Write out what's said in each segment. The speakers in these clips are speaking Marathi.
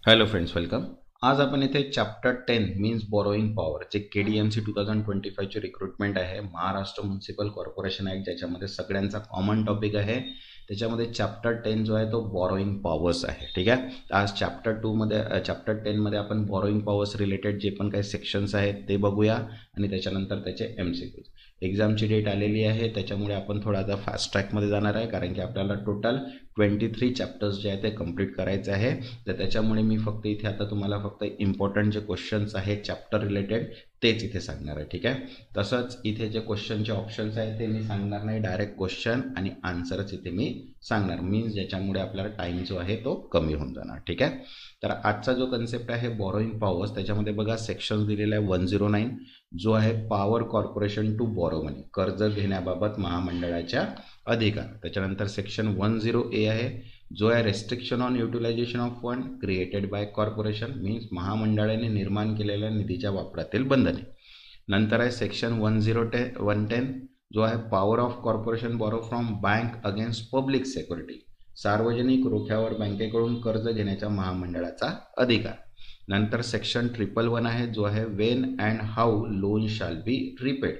Hello friends, welcome. आज आपण इथे चॅप्टर 10 मीन्स बॉरोईंग पॉवर, जे KDMC 2025 ची रिक्रुटमेंट आहे, महाराष्ट्र म्युनिसिपल कॉर्पोरेशन ॲक्ट, ज्याच्यामध्ये सगळ्यांचा कॉमन टॉपिक आहे. त्याच्यामध्ये चॅप्टर 10 जो आहे तो बॉरोईंग पॉवर्स आहे. ठीक आहे. आज चॅप्टर 10 मध्ये आपण बॉरोईंग पॉवर्स रिलेटेड जे पण काही सेक्शन्स आहेत ते बघूया आणि त्याच्यानंतर त्याचे MCQs. एक्झामची डेट आलेली आहे, त्याच्यामुळे आपण थोडा आता फास्ट ट्रॅकमध्ये जाणार आहे, कारण की आपल्याला टोटल 23 चॅप्टर्स जे आहे ते कंप्लीट करायचे आहे. तर त्याच्यामुळे मी फक्त इथे आता तुम्हाला फक्त इम्पॉर्टंट जे क्वेश्चन्स आहेत चॅप्टर रिलेटेड तेच इथे सांगणार आहे. ठीक आहे. तसंच इथे जे क्वेश्चनचे ऑप्शन्स आहेत ते मी सांगणार नाही, डायरेक्ट क्वेश्चन आणि आन्सरच इथे मी सांगणार, मीन्स ज्याच्यामुळे आपल्याला टाईम जो आहे तो कमी होऊन जाणार. ठीक आहे. तर आजचा जो कन्सेप्ट आहे बॉरोईंग पॉवर्स, त्याच्यामध्ये बघा सेक्शन दिलेला आहे 109 जो आहे पॉवर कॉर्पोरेशन टू बॉरो मनी, कर्ज घेण्याबाबत महामंडळाच्या अधिकार. त्याच्यानंतर सेक्शन 10A आहे जो आहे restriction on utilization of fund created by corporation, means महामंडळाने निर्माण केलेल्या निधीच्या वापरातील बंधने. नंतर आहे सेक्शन 110 जो आहे power of corporation borrow from bank against public security, सार्वजनिक रोख्यावर बँकेकडून कर्ज घेण्याच्या महामंडळाचा अधिकार. नंतर सेक्शन 111 आहे जो आहे Wien and how loan shall be repaid,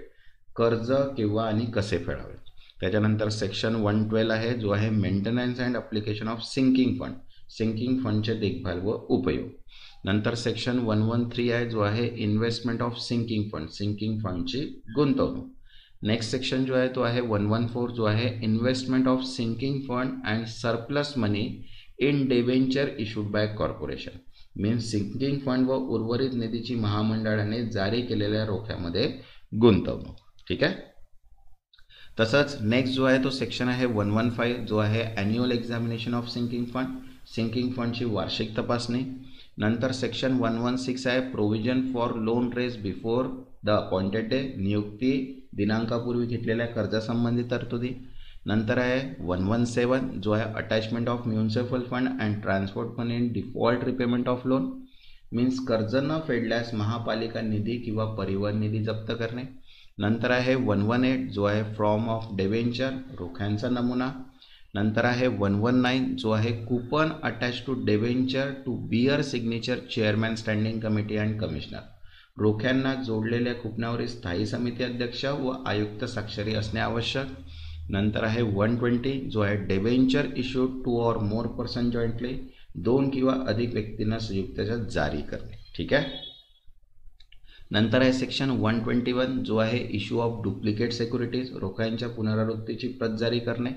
कर्ज केव्हा आणि कसे फेडावे. त्याच्यानंतर सेक्शन 112 आहे जो आहे maintenance and application of sinking fund, sinking फंडचे देखभाल व उपयोग. नंतर सेक्शन 113 आहे जो आहे investment of sinking fund, sinking फंडची गुंतवणूक. नेक्स्ट सेक्शन जो आहे तो आहे 114 जो आहे investment of sinking fund and surplus money in debenture issued by corporation, means sinking fund व उर्वरित निधीची महामंडळाने जारी केलेल्या रोख्यामध्ये गुंतवणूक. ठीक आहे. तसंच नेक्स्ट जो आहे तो सेक्शन आहे 115 जो आहे annual examination of sinking fund, sinking फंडची वार्षिक तपासणी. नंतर सेक्शन 116 आहे provision for loan raised before the appointed day, नियुक्ती दिनांकापूर्वी घेतलेल्या कर्जासंबंधी तरतुदी. नंतर आहे 117 जो आहे attachment of municipal fund and transport fund in default repayment of loan, means कर्ज न फेडल्यास महापालिका निधी किंवा परिवहन निधी जप्त करणे. नंतर आहे 118 जो आहे फॉर्म ऑफ डिबेंचर, रोख्यांचा नमुना. नंतर आहे 119 जो आहे coupon attach to debenture to bear signature chairman standing committee and commissioner, रोख्यांना जोडलेल्या कुपनावरील स्थायी समिती अध्यक्ष व आयुक्त स्वाक्षरी असणे आवश्यक. नंतर आहे 120 जो आहे debenture issued to or more person jointly, 2 किंवा अधिक व्यक्तींना संयुक्तच्या जारी करणे. ठीक आहे. नंतर आहे सेक्शन 121 जो आहे इश्यू ऑफ डुप्लिकेट सिक्युरिटीज, रोख्यांच्या पुनरावृत्तीची प्रत जारी करणे.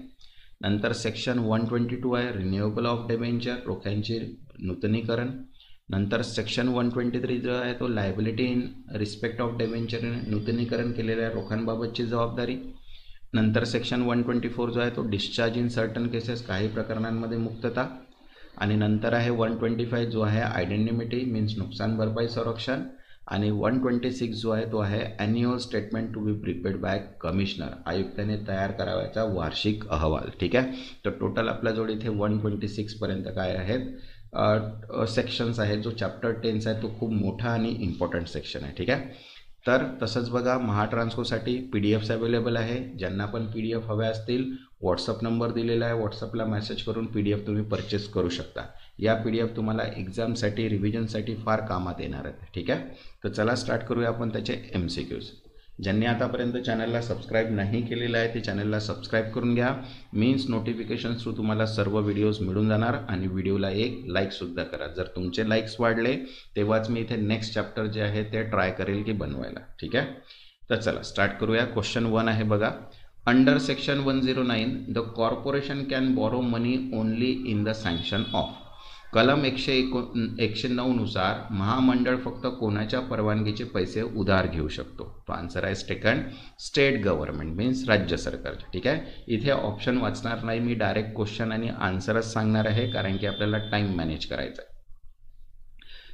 नंतर सेक्शन 122 आहे रिन्युएबल ऑफ डिबेंचर, रोख्यांचे नूतनीकरण. नंतर सेक्शन 123 जो आहे तो liability in respect of debenture, नूतनीकरण केलेल्या रोख्यांबाबतची जबाबदारी. नंतर सेक्शन 124 जो आहे तो डिस्चार्ज इन सर्टन केसेस, काही प्रकरणांमध्ये मुक्तता. आणि नंतर आहे 125 जो आहे आयडेंटिटी मीन्स नुकसान भरपाई संरक्षण. आणि 126 जो आहे तो आहे annual statement to be prepared by commissioner, आयुक्ताने तयार करावयाचा वार्षिक अहवाल. ठीक आहे. तर टोटल आपल्याजवळ इथे 126 पर्यंत काय आहेत सेक्शन्स आहेत. जो चॅप्टर 10 आहे तो खूप मोठा आणि इम्पॉर्टंट सेक्शन आहे. ठीक आहे. तर तसंच बघा महाट्रान्सकोसाठी PDFs अवेलेबल आहे. ज्यांना पण PDF हव्या असतील व्हॉट्सअप नंबर दिलेला आहे, व्हॉट्सअपला मेसेज करून PDF तुम्ही परचेस करू शकता. या PDF तुम्हाला एक्झामसाठी रिव्हिजनसाठी फार कामात येणार आहेत. ठीक आहे. तर चला स्टार्ट करूया आपण त्याचे MCQs. ज्यांनी आतापर्यंत चॅनलला सबस्क्राईब नाही केलेलं आहे ते चॅनलला सबस्क्राईब करून घ्या, मीन्स नोटिफिकेशन थ्रू तुम्हाला सर्व व्हिडिओज मिळून जाणार. आणि व्हिडिओला एक लाईकसुद्धा करा. जर तुमचे लाईक्स वाढले तेव्हाच मी इथे नेक्स्ट चॅप्टर जे आहे ते ट्राय करेल की बनवायला. ठीक आहे. तर चला स्टार्ट करूया. क्वेश्चन 1 आहे बघा. Under section 109 the corporation can borrow money only in the sanction of, कलम 109 नुसार महामंडळ फक्त कोणाच्या परवानगीचे पैसे उधार घेऊ शकतो. तो आन्सर आहे सेकंड, स्टेट गव्हर्नमेंट मीन्स राज्य सरकारचे. ठीक आहे. इथे ऑप्शन वाचणार नाही मी, डायरेक्ट क्वेश्चन आणि आन्सरच सांगणार आहे, कारण की आपल्याला टाइम मॅनेज करायचा आहे.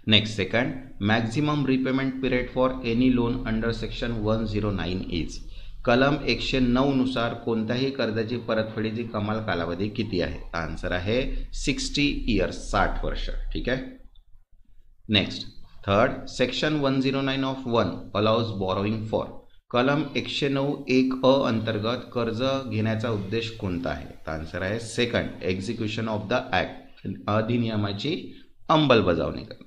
Next second, maximum repayment period for any loan under section 109 is, कलम 109 नुसार कोणत्याही कर्जाची परतफेडीची कमाल कालावधी किती आहे. आन्सर आहे 60 इयर्स, 60 वर्ष. ठीक आहे. Next third, section 109 of 1 allows borrowing for, कलम 109(1)(a) अंतर्गत कर्ज घेण्याचा उद्देश कोणता आहे. आन्सर आहे second, execution of the act, अधिनियमाची अंमलबजावणी करणे.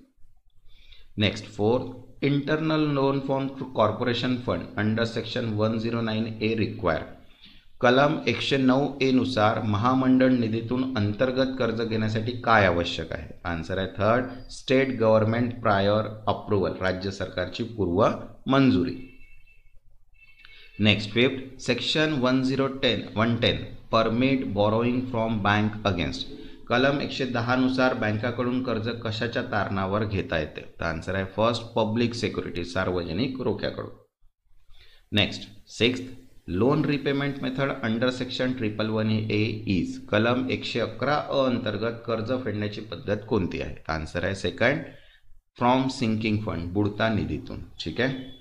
Next 4, internal loan from corporation fund under section 109A require. कलम 109A नुसार महामंडळ निधीतून अंतर्गत कर्ज घेण्यासाठी काय आवश्यक आहे? आन्सर आहे third, state government prior approval, राज्य सरकारची पूर्व मंजुरी. Next 5, section 110 permit borrowing from bank against. कलम 110 नुसार बँकाकडून कर्ज कशाच्या तारणावर घेता येते? तर आन्सर आहे फर्स्ट, पब्लिक सिक्युरिटी, सार्वजनिक रोख्याकडून. Next 6, loan repayment method under section 111A is. कलम 111 अंतर्गत कर्ज फेडण्याची पद्धत कोणती आहे? आन्सर आहे सेकंड, फ्रॉम सिंकिंग फंड, बुडता निधीतून. ठीक आहे.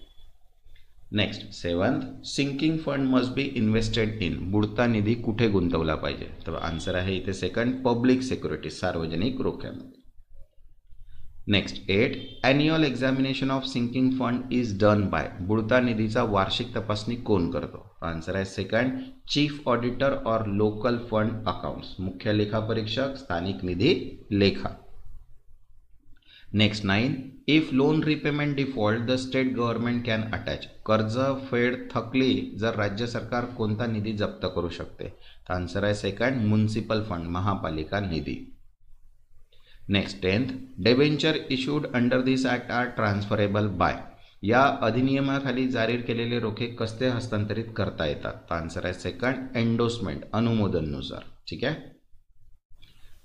Next 7, sinking fund must be invested in. बुडता निधी कुठे गुंतवला पाहिजे? तर आन्सर आहे इथे सेकंड, पब्लिक सिक्युरिटी, सार्वजनिक रोख्यामध्ये. Next 8, annual examination of sinking fund is done by. बुडता निधीचा वार्षिक तपासणी कोण करतो? आन्सर आहे सेकंड, चीफ ऑडिटर और लोकल फंड अकाउंट्स, मुख्य लेखापरीक्षक, स्थानिक निधी लेखा. Next 9, if loan repayment default the state government can attach. कर्ज फेड थकली जर राज्य सरकार कोणता निधी जप्त करू शकते? तर आन्सर आहे सेकंड, म्युनिसिपल फंड, महापालिका निधी. नेक्स्ट 10, डेबेंचर इश्यूड अंडर दिस ॲक्ट आर ट्रान्सफरेबल बाय. या अधिनियमाखाली जारी केलेले रोखे कसे हस्तांतरित करता येतात? तर आन्सर आहे सेकंड, एंडोसमेंट, अनुमोदननुसार. ठीक आहे.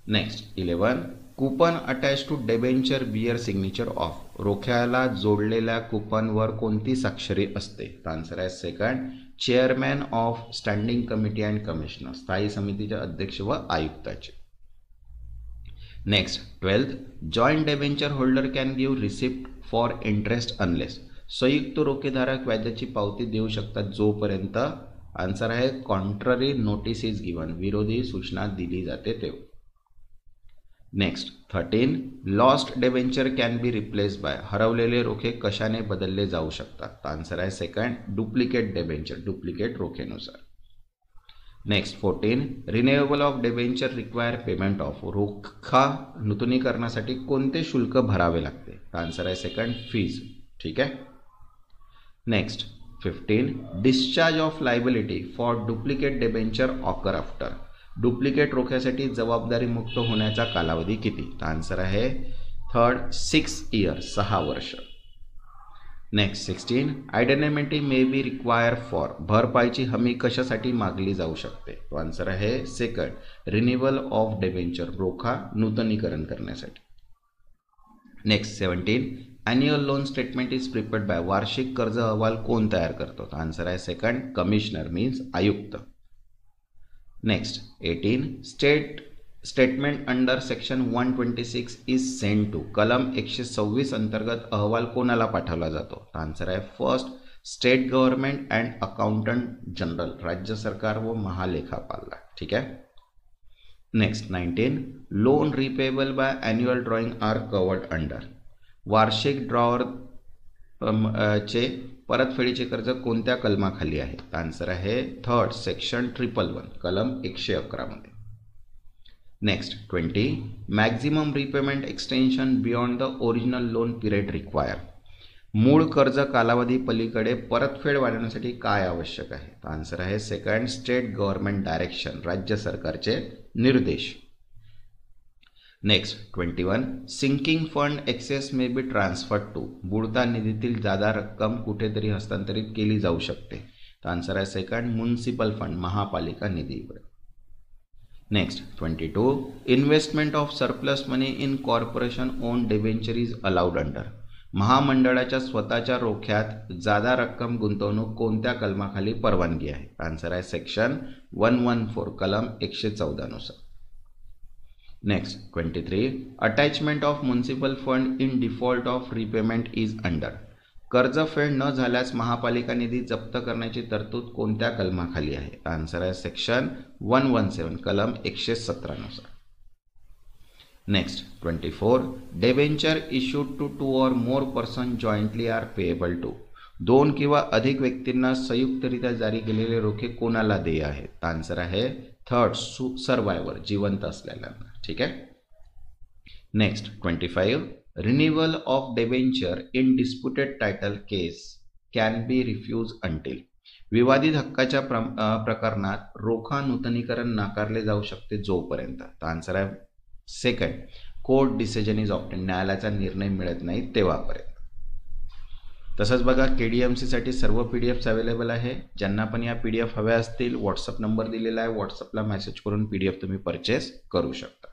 Next 11, coupon attach to debenture bearer signature of. रोख्याला जोडलेल्या कुपनवर कोणती स्वाक्षरी असते? तर आन्सर आहे second, chairman of standing committee and commissioner, स्थायी समितीचे अध्यक्ष व आयुक्ताचे. Next 12, joint debenture holder can give receipt for interest unless. संयुक्त रोखेधारक व्याजाची पावती देऊ शकतात जोपर्यंत, आन्सर आहे कॉन्ट्ररी नोटीस इज गिवन, विरोधी सूचना दिली जाते तेव्हा. Next 13, lost debenture can be replace by. हरवलेले रोखे कशाने बदलले जाऊ शकतात? आन्सर आहे सेकंड, डुप्लिकेट डेबेंचर, डुप्लिकेट रोखेनुसार. Next 14, renewable of debenture require payment of. रोखा नूतनीकरणासाठी कोणते शुल्क भरावे लागते? आन्सर आहे सेकंड, फीज. ठीक आहे. Next 15, discharge of liability for duplicate debenture occur after. Duplicate रोख्यासाठी जबाबदारी मुक्त होण्याचा कालावधी किती? आन्सर आहे थर्ड, 6 इयर्स, 6 वर्ष. Next 16, identity may be require for. भरपाईची हमी कशासाठी मागली जाऊ शकते? तो आन्सर आहे सेकंड, रिन्युअल ऑफ डेबेंचर, रोखा नूतनीकरण करण्यासाठी. Next 17, annual loan statement is prepared by. वार्षिक कर्ज अहवाल कोण तयार करतो? आन्सर आहे सेकंड, कमिशनर, मीन्स आयुक्त. Next 18, statement under section 126 is send to. कलम 126 अंतर्गत अहवाल कोणाला पाठवला जातो? आन्सर आहे first, state government and accountant general, राज्य सरकार व महालेखापालला. ठीक आहे. Next 19, loan repayable by annual drawing are covered under. वार्षिक ड्रॉवर चे परतफेडीचे कर्ज कोणत्या कलमाखाली आहे? आन्सर आहे थर्ड, सेक्शन 111, कलम 111 मध्ये. Next 20, maximum repayment extension beyond the original loan period require. मूळ कर्ज कालावधी पलीकडे परतफेड वाढवण्यासाठी काय आवश्यक आहे? आन्सर आहे सेकंड, स्टेट गव्हर्नमेंट डायरेक्शन, राज्य सरकारचे निर्देश. Next 21, sinking fund excess may be transferred to. बुडता निधीतील जादा रक्कम कुठेतरी हस्तांतरित केली जाऊ शकते. आन्सर आहे सेकंड, म्युनिसिपल फंड, महापालिका निधीकडे. Next 22, investment of surplus money in corporation own debenture is allowed under. महामंडळाच्या स्वतःच्या रोख्यात जादा रक्कम गुंतवणूक कोणत्या कलमाखाली परवानगी आहे? आन्सर आहे सेक्शन 114, कलम 114 नुसार. Next 23, attachment of municipal fund in default of repayment is under. कर्जफेड न झाल्यास महापालिका निधी जप्त करण्याची तरतूद कोणत्या कलमाखाली आहे? आन्सर आहे सेक्शन 117, कलम 117 नुसार. Next 24, debenture issued to 2 or more person jointly are payable to. 2 किंवा अधिक व्यक्तींना संयुक्तरित्या जारी केलेले रोखे कोणाला देय आहेत? आन्सर आहे थर्ड, सर्वायवर, जिवंत असलेल्यांना. ठीक आहे. Next 25, renewal of debenture in disputed title case can be refuse until. विवादित हक्काच्या प्रकरणात रोखा नूतनीकरण नाकारले जाऊ शकते जोपर्यंत. तर आन्सर आहे second, court decision is obtain, न्यायालयाचा निर्णय मिळत नाही तेव्हापर्यंत. तसंच बघा KDMC साठी सर्व PDFs अवेलेबल आहे. ज्यांना पण या PDF हव्या असतील व्हॉट्सअप नंबर दिलेला आहे, व्हॉट्सअपला मेसेज करून PDF तुम्ही परचेस करू शकता.